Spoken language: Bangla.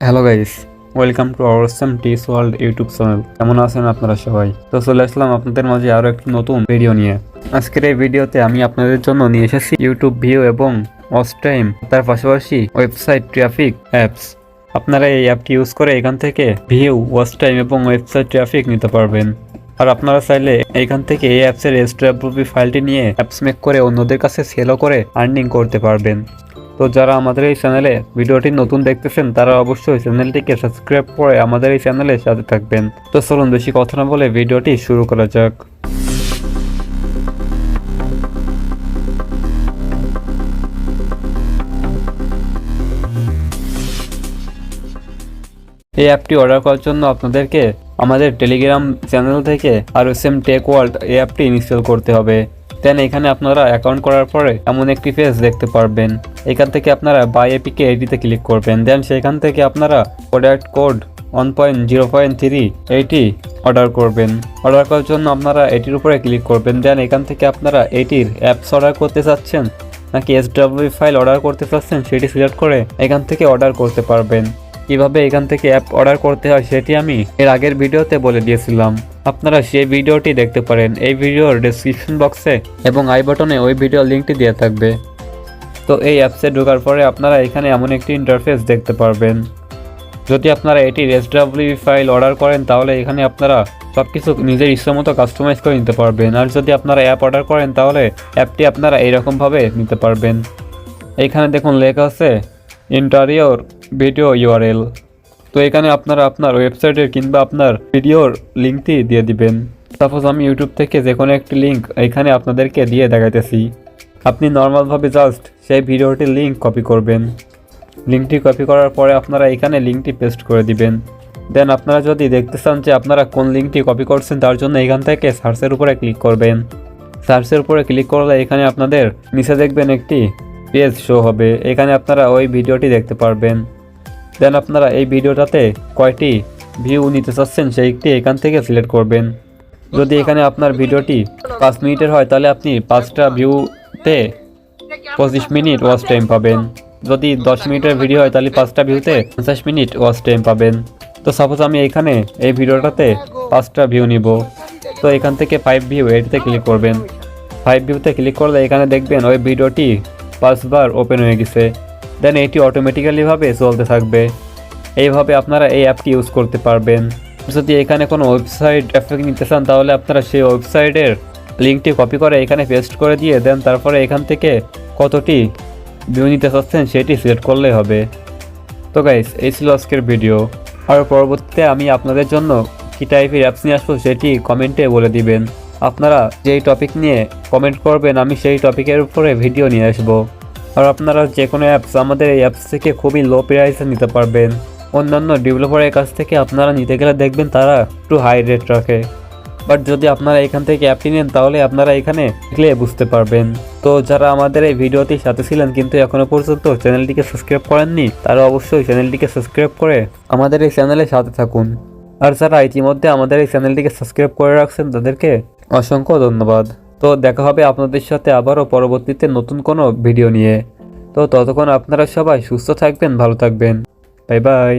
Hello guys, welcome to RSM TecH WorlD YouTube channel. কেমন আছেন আপনারা সবাই? তো চলে আসলাম আপনাদের মাঝে আরো একটি নতুন ভিডিও নিয়ে। আজকের এই ভিডিওতে আমি আপনাদের জন্য নিয়ে এসেছি ইউটিউব ভিউ এবং ওয়াচ টাইম, তার পাশাপাশি ওয়েবসাইট ট্রাফিক অ্যাপস। আপনারা এই অ্যাপটি ইউজ করে এখান থেকে ভিউ, ওয়াচ টাইম এবং ওয়েবসাইট ট্রাফিক নিতে পারবেন। আর আপনারা চাইলে এখান থেকে এই অ্যাপসের SWP ফাইলটি নিয়ে অ্যাপস মেক করে অন্যদের কাছে সেলও করে আর্নিং করতে পারবেন। তো যারা আমাদের এই চ্যানেলে ভিডিওটি নতুন দেখতেছেন তারা অবশ্যই চ্যানেলটিকে সাবস্ক্রাইব করে আমাদের এই চ্যানেলের সাথে থাকবেন। তো চলুন বেশি কথা না বলে ভিডিওটি শুরু করা যাক। এই অ্যাপটি অর্ডার করার জন্য আপনাদেরকে আমাদের টেলিগ্রাম চ্যানেল থেকে RSM TecH WorlD এই অ্যাপটি ইনস্টল করতে হবে। দেন এখানে আপনারা অ্যাকাউন্ট করার পরে এমন একটি পেজ দেখতে পারবেন। এখান থেকে আপনারা বাই এপিকে এটিতে ক্লিক করবেন। দেন সেখান থেকে আপনারা প্রোডাক্ট কোড 1.0.3 এইটি অর্ডার করবেন। অর্ডার করার জন্য আপনারা এটির উপরে ক্লিক করবেন। দেন এখান থেকে আপনারা এটির অ্যাপস অর্ডার করতে চাচ্ছেন নাকি SWP ফাইল অর্ডার করতে চাচ্ছেন সেটি সিলেক্ট করে এখান থেকে অর্ডার করতে পারবেন। কিভাবে এখান থেকে অ্যাপ অর্ডার করতে হয় সেটি আমি এর আগের ভিডিওতে বলে দিয়েছিলাম, আপনারা সেই ভিডিওটি দেখতে পারেন। এই ভিডিওর ডেসক্রিপশন বক্সে এবং আই বাটনে ওই ভিডিওর লিঙ্কটি দেওয়া থাকবে। তো এই অ্যাপসে ঢোকার পরে আপনারা এখানে এমন একটি ইন্টারফেস দেখতে পারবেন। যদি আপনারা এটির SWP ফাইল অর্ডার করেন তাহলে এখানে আপনারা সবকিছু নিজের ইচ্ছা মতো কাস্টমাইজ করে নিতে পারবেন। আর যদি আপনারা অ্যাপ অর্ডার করেন তাহলে অ্যাপটি আপনারা এইরকমভাবে নিতে পারবেন। এইখানে দেখুন লেখা আছে ইন্টারিয়র ভিডিও URL। তো এখানে আপনারা আপনার ওয়েবসাইটের কিংবা আপনার ভিডিওর লিঙ্কটি দিয়ে দিবেন। সাপোজ আমি ইউটিউব থেকে যে কোনো একটি লিঙ্ক এখানে আপনাদেরকে দিয়ে দেখাইতেছি। আপনি নর্মালভাবে জাস্ট সেই ভিডিওটির লিঙ্ক কপি করবেন। লিঙ্কটি কপি করার পরে আপনারা এখানে লিঙ্কটি পেস্ট করে দিবেন। দেন আপনারা যদি দেখতে চান যে আপনারা কোন লিঙ্কটি কপি করছেন তার জন্য এখান থেকে সার্চের উপরে ক্লিক করবেন। সার্চের উপরে ক্লিক করলে এখানে আপনাদের নিচে দেখবেন একটি পেজ শো হবে। এখানে আপনারা ওই ভিডিওটি দেখতে পারবেন। দেন আপনারা এই ভিডিওটাতে কয়টি ভিউ নিতে চাচ্ছেন সেইটি এখান থেকে সিলেক্ট করবেন। যদি এখানে আপনার ভিডিওটি 5 মিনিটের হয় তাহলে আপনি 5টা ভিউতে 25 মিনিট ওয়াচ টাইম পাবেন। যদি 10 মিনিটের ভিডিও হয় তাহলে 5টা ভিউতে 50 মিনিট ওয়াচ টাইম পাবেন। তো সাপোজ আমি এখানে এই ভিডিওটাতে 5টা ভিউ নিব। তো এখান থেকে 5 ভিউ এটিতে ক্লিক করবেন। 5 ভিউতে ক্লিক করলে এখানে দেখবেন ওই ভিডিওটি 5 বার ওপেন হয়ে গেছে। দেন এটি অটোমেটিক্যালিভাবে চলতে থাকবে। এইভাবে আপনারা এই অ্যাপটি ইউজ করতে পারবেন। যদি এখানে কোনো ওয়েবসাইট ট্রাফিক নিতে চান তাহলে আপনারা সেই ওয়েবসাইটের লিঙ্কটি কপি করে এখানে পেস্ট করে দিয়ে দেন তারপরে এখান থেকে কতটি ভিউ নিতে চাচ্ছেন সেটি সিলেক্ট করলেই হবে। তো গাইস, এই ছিল আজকের ভিডিও। আর পরবর্তীতে আমি আপনাদের জন্য কী টাইপের অ্যাপস নিয়ে আসবো সেটি কমেন্টে বলে দিবেন। আপনারা যেই টপিক নিয়ে কমেন্ট করবেন আমি সেই টপিকের উপরে ভিডিও নিয়ে আসবো। আর আপনারা যে কোনো অ্যাপস আমাদের এই অ্যাপস থেকে খুবই লো প্রাইসে নিতে পারবেন। অন্যান্য ডেভেলপারের কাছ থেকে আপনারা নিতে গেলে দেখবেন তারা একটু হাই রেট রাখে। বাট যদি আপনারা এখান থেকে অ্যাপটি নেন তাহলে আপনারা এখানে দেখলে বুঝতে পারবেন। তো যারা আমাদের এই ভিডিওটির সাথে ছিলেন কিন্তু এখনো পর্যন্ত চ্যানেলটিকে সাবস্ক্রাইব করেননি তারা অবশ্যই চ্যানেলটিকে সাবস্ক্রাইব করে আমাদের এই চ্যানেলের সাথে থাকুন। আর যারা ইতিমধ্যে আমাদের এই চ্যানেলটিকে সাবস্ক্রাইব করে রাখছেন তাদেরকে অসংখ্য ধন্যবাদ। তো দেখা হবে আপনাদের সাথে আবারও পরবর্তীতে নতুন কোনো ভিডিও নিয়ে। তো ততক্ষণ আপনারা সবাই সুস্থ থাকবেন, ভালো থাকবেন। Bye bye.